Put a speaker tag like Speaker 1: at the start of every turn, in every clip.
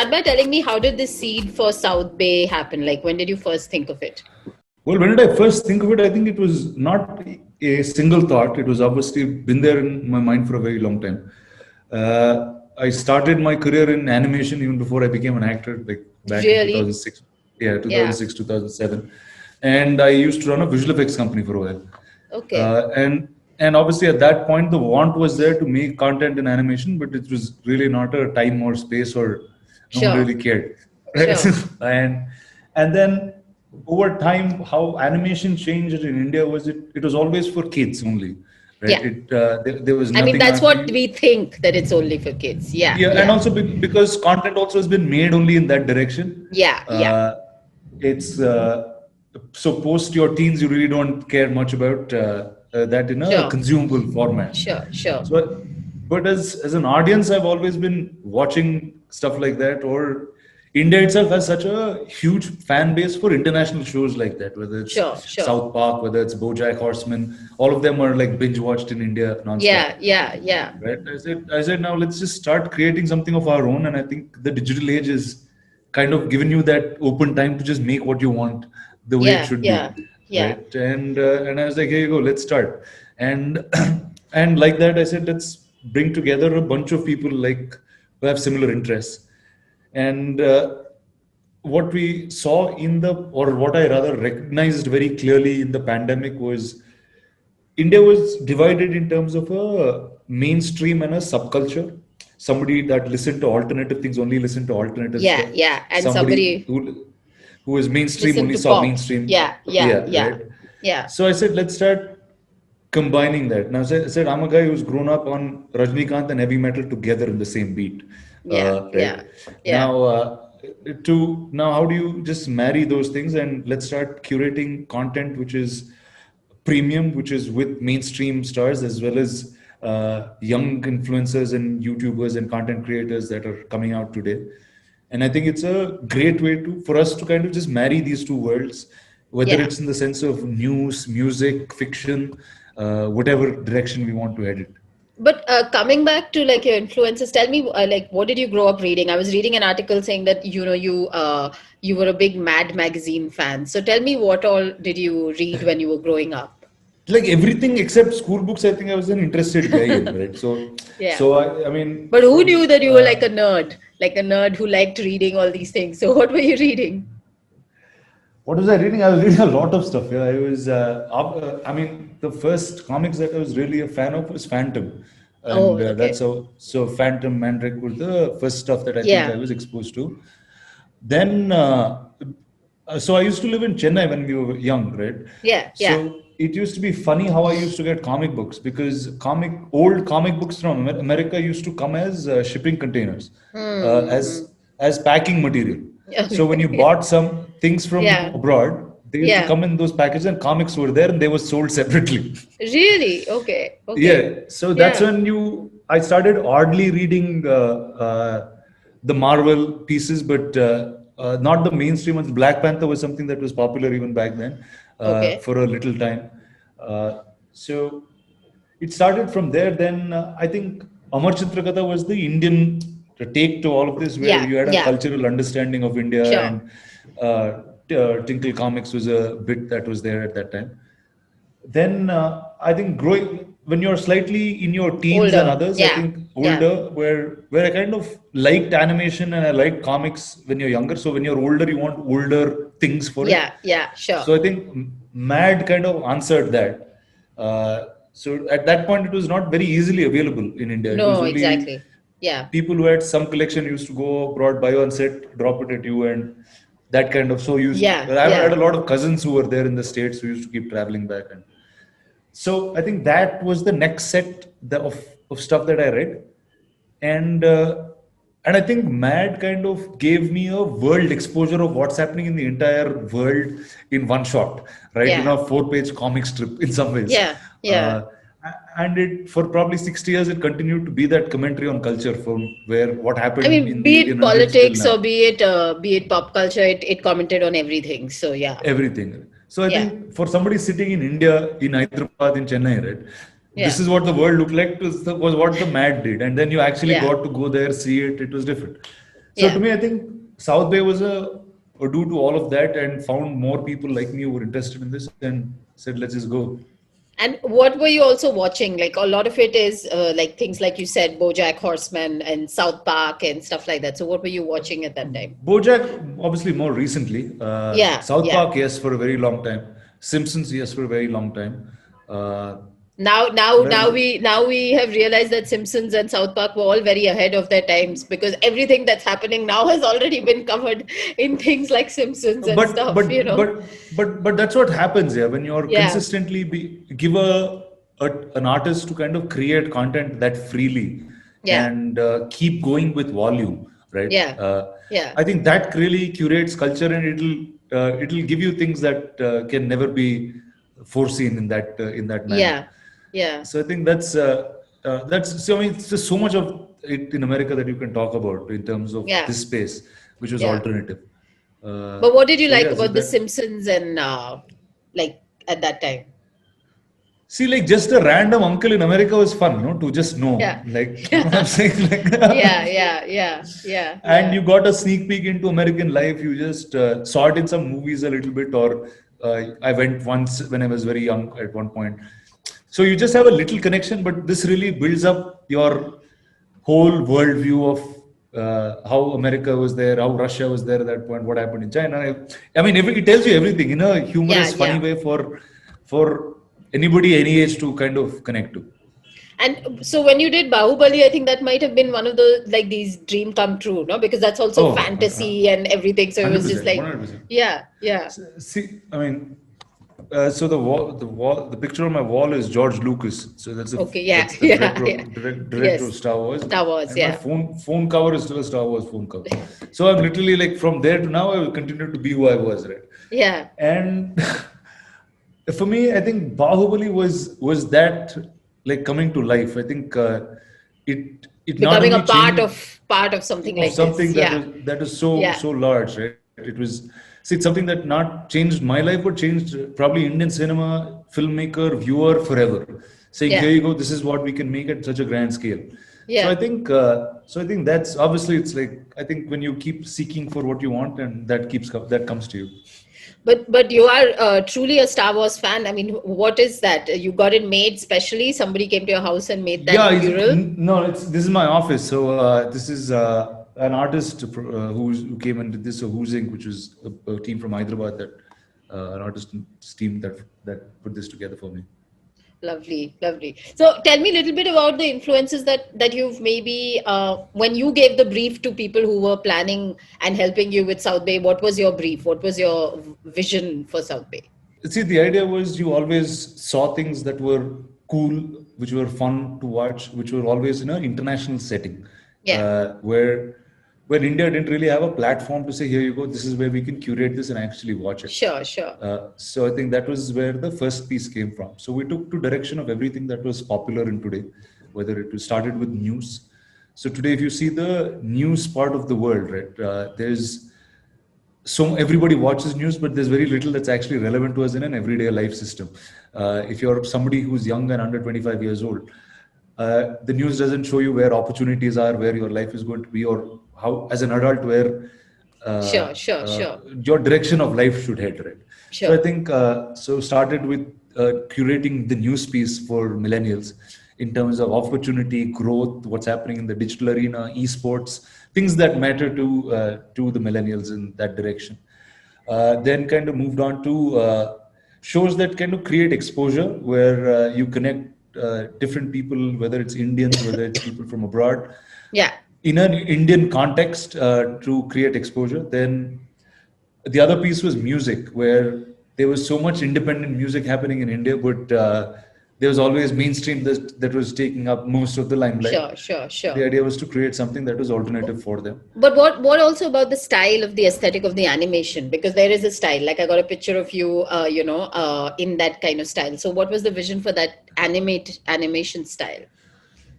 Speaker 1: start by telling me how did this seed for South Bay happen? Like, when did you first think of it?
Speaker 2: Well, when did I first think of it? I think it was not a single thought. It was obviously been there in my mind for a very long time. I started my career in animation even before I became an actor, like back in
Speaker 1: Really?
Speaker 2: 2006. Yeah,
Speaker 1: Yeah.
Speaker 2: 2006, 2007. And I used to run a visual effects company for a while.
Speaker 1: Okay.
Speaker 2: And obviously at that point the want was there to make content in animation, but it was really not a time or space, or no one
Speaker 1: Sure.
Speaker 2: really cared. Right?
Speaker 1: Sure.
Speaker 2: And then over time, how animation changed in India was it was always for kids only, right?
Speaker 1: Yeah.
Speaker 2: There was
Speaker 1: I mean,
Speaker 2: nothing
Speaker 1: that's
Speaker 2: after
Speaker 1: what
Speaker 2: you.
Speaker 1: we think, that it's only for kids. Yeah.
Speaker 2: Yeah, and
Speaker 1: Yeah.
Speaker 2: also because content also has been made only in that direction.
Speaker 1: Yeah. Yeah.
Speaker 2: Uh, it's so post your teens, you really don't care much about that in a
Speaker 1: Sure.
Speaker 2: consumable format.
Speaker 1: Sure. Sure.
Speaker 2: So, but as an audience, I've always been watching stuff like that. Or India itself has such a huge fan base for international shows like that, whether it's
Speaker 1: Sure. Sure.
Speaker 2: South Park, whether it's BoJack Horseman. All of them are like binge watched in India nonstop.
Speaker 1: Yeah. Yeah. Yeah.
Speaker 2: Right? I said, now let's just start creating something of our own. And I think the digital age is kind of giving you that open time to just make what you want the way it
Speaker 1: Yeah.
Speaker 2: should
Speaker 1: Yeah.
Speaker 2: be.
Speaker 1: Yeah.
Speaker 2: Right. And I was like, here you go, let's start. And and like that, I said, let's bring together a bunch of people like who have similar interests. And what we saw or what I rather recognized very clearly in the pandemic was India was divided in terms of a mainstream and a subculture. Somebody that listened to alternative things only listened to alternative
Speaker 1: Yeah.
Speaker 2: stuff.
Speaker 1: Yeah. And
Speaker 2: Somebody
Speaker 1: somebody
Speaker 2: who was mainstream
Speaker 1: listen
Speaker 2: only
Speaker 1: to
Speaker 2: saw
Speaker 1: pop.
Speaker 2: mainstream.
Speaker 1: Yeah. Yeah.
Speaker 2: Yeah,
Speaker 1: Yeah.
Speaker 2: right.
Speaker 1: Yeah.
Speaker 2: So I said, let's start combining that. Now I said I'm a guy who's grown up on Rajnikant and heavy metal together in the same beat.
Speaker 1: Yeah.
Speaker 2: Right
Speaker 1: Yeah. Yeah.
Speaker 2: now how do you just marry those things, and let's start curating content which is premium, which is with mainstream stars as well as young influencers and YouTubers and content creators that are coming out today. And I think it's a great way for us to kind of just marry these two worlds, whether
Speaker 1: Yeah.
Speaker 2: it's in the sense of news, music, fiction, whatever direction we want to head it.
Speaker 1: But coming back to like your influences, tell me like what did you grow up reading? I was reading an article saying that you were a big Mad magazine fan. So tell me, what all did you read when you were growing up?
Speaker 2: Like everything except school books, I think I was an interested guy in, right? So,
Speaker 1: Yeah.
Speaker 2: so I mean,
Speaker 1: But who knew that you were like a nerd who liked reading all these things? So what were you reading?
Speaker 2: what was I reading? I was reading a lot of stuff. Yeah, I mean, the first comics that I was really a fan of was Phantom,
Speaker 1: Oh,
Speaker 2: and
Speaker 1: okay.
Speaker 2: so Phantom, Mandrake were the first stuff that I think I
Speaker 1: Yeah.
Speaker 2: was exposed to. Then, so I used to live in Chennai when we were young, right?
Speaker 1: Yeah. Yeah.
Speaker 2: So it used to be funny how I used to get comic books, because old comic books from America used to come as shipping containers,
Speaker 1: Hmm.
Speaker 2: as packing material. So when you
Speaker 1: Okay.
Speaker 2: bought some things from
Speaker 1: Yeah.
Speaker 2: abroad, they used to
Speaker 1: Yeah.
Speaker 2: come in those packages, and comics were there, and they were sold separately.
Speaker 1: Really? Okay. Okay.
Speaker 2: Yeah, so that's
Speaker 1: Yeah.
Speaker 2: when I started oddly reading the Marvel pieces, but not the mainstream ones. Black Panther was something that was popular even back then,
Speaker 1: Okay.
Speaker 2: for a little time. So it started from there. Then I think Amar Chitrakatha was the Indian take to all of this, where
Speaker 1: Yeah.
Speaker 2: you had a
Speaker 1: Yeah.
Speaker 2: cultural understanding of India,
Speaker 1: Sure.
Speaker 2: and Tinkle Comics was a bit that was there at that time. Then I think growing when you're slightly in your teens and
Speaker 1: Older.
Speaker 2: others, I
Speaker 1: Yeah.
Speaker 2: think
Speaker 1: Yeah.
Speaker 2: older, where I kind of liked animation and I liked comics when you're younger. So when you're older, you want older things for it.
Speaker 1: Yeah. Yeah. Sure.
Speaker 2: So I think Mad kind of answered that. So at that point, it was not very easily available in India. It was
Speaker 1: No,
Speaker 2: only
Speaker 1: exactly. Yeah.
Speaker 2: people who had some collection used to go abroad, buy on set, drop it at you, and that kind of.
Speaker 1: Yeah.
Speaker 2: I had
Speaker 1: Yeah.
Speaker 2: a lot of cousins who were there in the States who used to keep traveling back. And so I think that was the next set of stuff that I read. And I think Mad kind of gave me a world exposure of what's happening in the entire world in one shot, right?
Speaker 1: Yeah.
Speaker 2: 4-page comic strip in some ways.
Speaker 1: Yeah. Yeah.
Speaker 2: Uh, and it for probably 60 years it continued to be that commentary on culture, from where what
Speaker 1: I
Speaker 2: happened
Speaker 1: mean,
Speaker 2: in
Speaker 1: be
Speaker 2: the
Speaker 1: it
Speaker 2: 1800s till
Speaker 1: politics or
Speaker 2: now.
Speaker 1: be it pop culture, it commented on everything. So yeah.
Speaker 2: Everything. So I
Speaker 1: Yeah.
Speaker 2: think for somebody sitting in India, in Hyderabad, in Chennai, right, this
Speaker 1: Yeah.
Speaker 2: is what the world looked like. Was what the Mad did, and then you actually
Speaker 1: Yeah.
Speaker 2: got to go there, see it. It was different. So to
Speaker 1: Yeah.
Speaker 2: me, I think South Bay was a due to all of that, and found more people like me who were interested in this, and said, let's just go.
Speaker 1: And what were you also watching? Like a lot of it is like things like you said, BoJack Horseman and South Park and stuff like that. So what were you watching at that time?
Speaker 2: BoJack, obviously, more recently.
Speaker 1: Yeah,
Speaker 2: South
Speaker 1: yeah.
Speaker 2: Park, yes, for a very long time. Simpsons, yes, for a very long time. Uh,
Speaker 1: Now
Speaker 2: well,
Speaker 1: we have realized that Simpsons and South Park were all very ahead of their times because everything that's happening now has already been covered in things like Simpsons and
Speaker 2: but
Speaker 1: stuff, you
Speaker 2: but
Speaker 1: know?
Speaker 2: but that's what happens here when you're
Speaker 1: Yeah,
Speaker 2: consistently give an artist to kind of create content that freely,
Speaker 1: yeah,
Speaker 2: and keep going with volume, right?
Speaker 1: yeah, yeah,
Speaker 2: I think that really curates culture, and it'll give you things that can never be foreseen in that manner.
Speaker 1: yeah, yeah,
Speaker 2: So I think that's so. I mean, it's just so much of it in America that you can talk about in terms of
Speaker 1: yeah,
Speaker 2: this space, which was
Speaker 1: yeah.
Speaker 2: alternative.
Speaker 1: But what did you
Speaker 2: So
Speaker 1: like
Speaker 2: yeah, so
Speaker 1: about The
Speaker 2: that
Speaker 1: Simpsons and like at that time?
Speaker 2: see, like, just a random uncle in America was fun, no? To just know,
Speaker 1: Yeah,
Speaker 2: like, you know what I'm
Speaker 1: yeah,
Speaker 2: saying, like,
Speaker 1: yeah, yeah, yeah, yeah,
Speaker 2: and
Speaker 1: yeah,
Speaker 2: you got a sneak peek into American life. You just saw it in some movies a little bit, or I went once when I was very young at one point. So you just have a little connection, but this really builds up your whole worldview of how America was there, how Russia was there at that point, what happened in China. I mean, it tells you everything in a
Speaker 1: yeah,
Speaker 2: humorous, funny
Speaker 1: yeah.
Speaker 2: way for anybody any age to kind of connect to.
Speaker 1: And so when you did Bahubali, I think that might have been one of the like these dream come true, no? Because that's also
Speaker 2: Oh,
Speaker 1: fantasy and everything. So it was just
Speaker 2: 100%,
Speaker 1: like,
Speaker 2: 100%.
Speaker 1: yeah, yeah.
Speaker 2: See, I mean, so the picture on my wall is George Lucas. So
Speaker 1: Okay, yeah,
Speaker 2: that's the
Speaker 1: yeah, yeah.
Speaker 2: director of
Speaker 1: Yes.
Speaker 2: Star Wars,
Speaker 1: Star Wars,
Speaker 2: and my
Speaker 1: yeah.
Speaker 2: phone cover is still a Star Wars phone cover. So I'm literally like from there to now, I will continue to be who I was, right?
Speaker 1: Yeah.
Speaker 2: And for me, I think Bahubali was that, like, coming to life. I think it not
Speaker 1: Becoming a
Speaker 2: only changed
Speaker 1: part of something
Speaker 2: of
Speaker 1: like this.
Speaker 2: something
Speaker 1: Yeah.
Speaker 2: that is so
Speaker 1: Yeah.
Speaker 2: so large, right? It was, see, it's something that not changed my life, but changed probably Indian cinema, filmmaker, viewer forever. Saying, here
Speaker 1: Yeah.
Speaker 2: you go, this is what we can make at such a grand scale. So I
Speaker 1: Yeah.
Speaker 2: think that's obviously, it's like, I think when you keep seeking for what you want, and that comes to you.
Speaker 1: But you are truly a Star Wars fan. I mean, what is that? You got it made specially? Somebody came to your house and made
Speaker 2: Yeah,
Speaker 1: that mural?
Speaker 2: no, it's this is my office. So this is an artist who came and did this. So Who's Inc., which was a team from Hyderabad, that an artist team that put this together for me.
Speaker 1: Lovely, lovely. So tell me a little bit about the influences that you've maybe when you gave the brief to people who were planning and helping you with South Bay, what was your brief? What was your vision for South Bay?
Speaker 2: See, the idea was you always saw things that were cool, which were fun to watch, which were always in an international setting,
Speaker 1: Yeah,
Speaker 2: where India didn't really have a platform to say, here you go, this is where we can curate this and actually watch it.
Speaker 1: sure, sure.
Speaker 2: So I think that was where the first piece came from. So we took to direction of everything that was popular in today, whether it was started with news. So today, if you see the news part of the world, right, there's so everybody watches news, but there's very little that's actually relevant to us in an everyday life system. If you're somebody who's young and under 25 years old, the news doesn't show you where opportunities are, where your life is going to be, or how, as an adult, where uh,
Speaker 1: Sure, sure, sure,
Speaker 2: your direction of life should head, right? So I
Speaker 1: sure.
Speaker 2: think so started with curating the news piece for millennials in terms of opportunity, growth, what's happening in the digital arena, esports, things that matter to the millennials in that direction. Then kind of moved on to shows that kind of create exposure, where you connect different people, whether it's Indians, whether it's people from abroad,
Speaker 1: Yeah,
Speaker 2: in an Indian context, to create exposure. Then the other piece was music, where there was so much independent music happening in India, but there was always mainstream that was taking up most of the limelight.
Speaker 1: sure, sure,
Speaker 2: So the
Speaker 1: sure.
Speaker 2: idea was to create something that was alternative for them.
Speaker 1: But what also about the style of the aesthetic of the animation? Because there is a style. Like I got a picture of you, in that kind of style. So what was the vision for that animation style?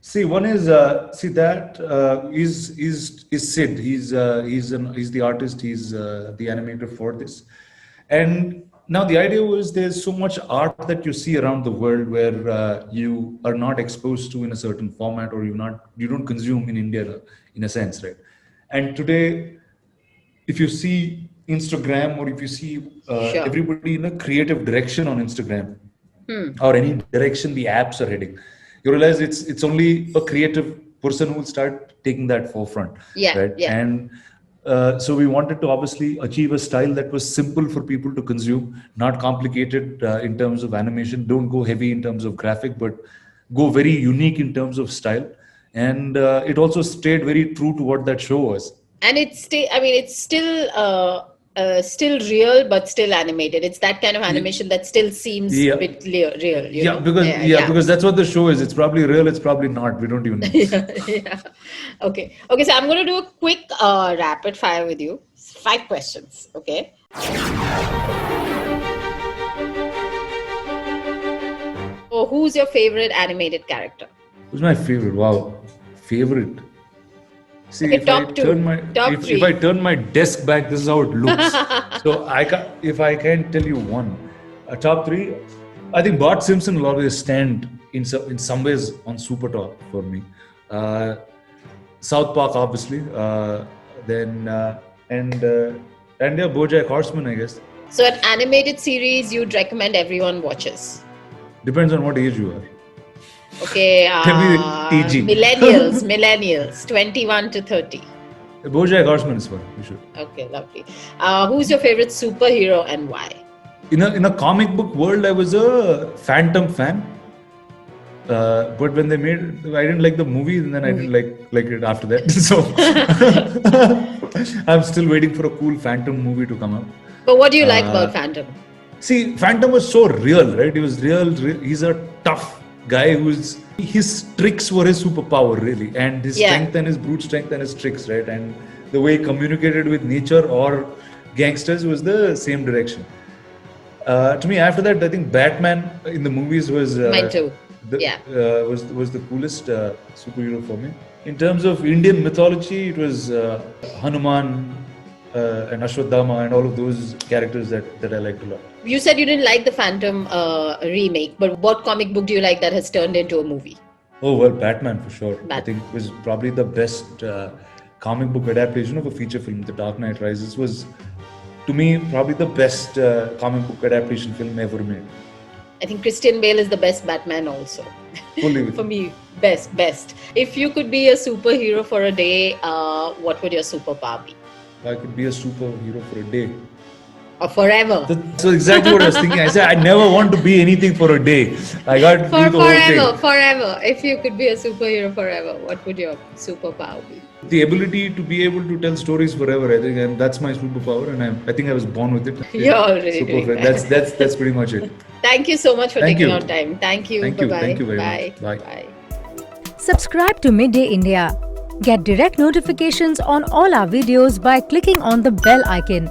Speaker 2: See, one is see that is Sid. He's the artist. He's the animator for this. And now the idea was, there's so much art that you see around the world where you are not exposed to in a certain format, or you don't consume in India in a sense, right? And today, if you see Instagram or if you see
Speaker 1: Sure.
Speaker 2: everybody in a creative direction on Instagram
Speaker 1: Hmm.
Speaker 2: or any direction the apps are heading, you realize it's only a creative person who will start taking that forefront,
Speaker 1: Yeah.
Speaker 2: right?
Speaker 1: Yeah.
Speaker 2: And so we wanted to obviously achieve a style that was simple for people to consume, not complicated in terms of animation. Don't go heavy in terms of graphic, but go very unique in terms of style. And it also stayed very true to what that show was.
Speaker 1: And it's still, I mean, it's still real, but still animated. It's that kind of animation that still seems a
Speaker 2: Yeah,
Speaker 1: bit real, you
Speaker 2: yeah,
Speaker 1: know?
Speaker 2: because
Speaker 1: Yeah,
Speaker 2: yeah,
Speaker 1: yeah.
Speaker 2: because that's what the show is. It's probably real. It's probably not. We don't even know.
Speaker 1: Yeah, yeah. Okay. Okay, so I'm going to do a quick rapid fire with you. 5 questions, okay? So, who's your favorite animated character?
Speaker 2: Who's my favorite? Wow, favorite. See,
Speaker 1: Okay, top two, top
Speaker 2: if I
Speaker 1: three.
Speaker 2: turn my desk back, this is how it looks. So I can if I can tell you one, top three, I think Bart Simpson will always stand in some ways on super top for me. Uh, South Park, obviously. Then and yeah, BoJack Horseman, I guess.
Speaker 1: So, an animated series you'd recommend everyone watches.
Speaker 2: Depends on what age you are.
Speaker 1: Okay,
Speaker 2: Can be TG.
Speaker 1: millennials, 21 to 30.
Speaker 2: BoJack Horseman is fun. You should.
Speaker 1: Okay, lovely. Who's your favorite superhero and why?
Speaker 2: In a comic book world, I was a Phantom fan. But when they made, I didn't like the movie, and then I didn't like it after that. So I'm still waiting for a cool Phantom movie to come out.
Speaker 1: But what do you like about Phantom?
Speaker 2: See, Phantom was so real, right? He was real. He's a tough guy his tricks were his superpower, really, and his strength and his brute strength and his tricks, right? And the way he communicated with nature or gangsters was the same direction. To me, after that, I think Batman in the movies was
Speaker 1: Mine too.
Speaker 2: was the coolest superhero for me. In terms of Indian mythology, it was Hanuman and Ashwadhama and all of those characters that I liked a lot.
Speaker 1: You said you didn't like the Phantom remake, but what comic book do you like that has turned into a movie?
Speaker 2: Oh, well, Batman for sure. I think it was probably the best comic book adaptation of a feature film. The Dark Knight Rises was, to me, probably the best comic book adaptation film ever made.
Speaker 1: I think Christian Bale is the best Batman also.
Speaker 2: Fully with
Speaker 1: For me, best. If you could be a superhero for a day, what would your superpower be?
Speaker 2: I could be a superhero for a day.
Speaker 1: Or forever.
Speaker 2: So exactly what I was thinking. I said I never want to be anything for a day. I got to do the whole thing.
Speaker 1: Forever. If you could be a superhero forever, what would your superpower be?
Speaker 2: The ability to be able to tell stories forever, I think, and that's my superpower, and I think I was born with it.
Speaker 1: You're already doing that.
Speaker 2: That's pretty much it.
Speaker 1: Thank you so much for taking your time. Thank you.
Speaker 2: Thank
Speaker 1: Bye-bye.
Speaker 2: you. Thank you very
Speaker 1: Bye.
Speaker 2: much. Bye.
Speaker 3: Subscribe to Midday India. Get direct notifications on all our videos by clicking on the bell icon.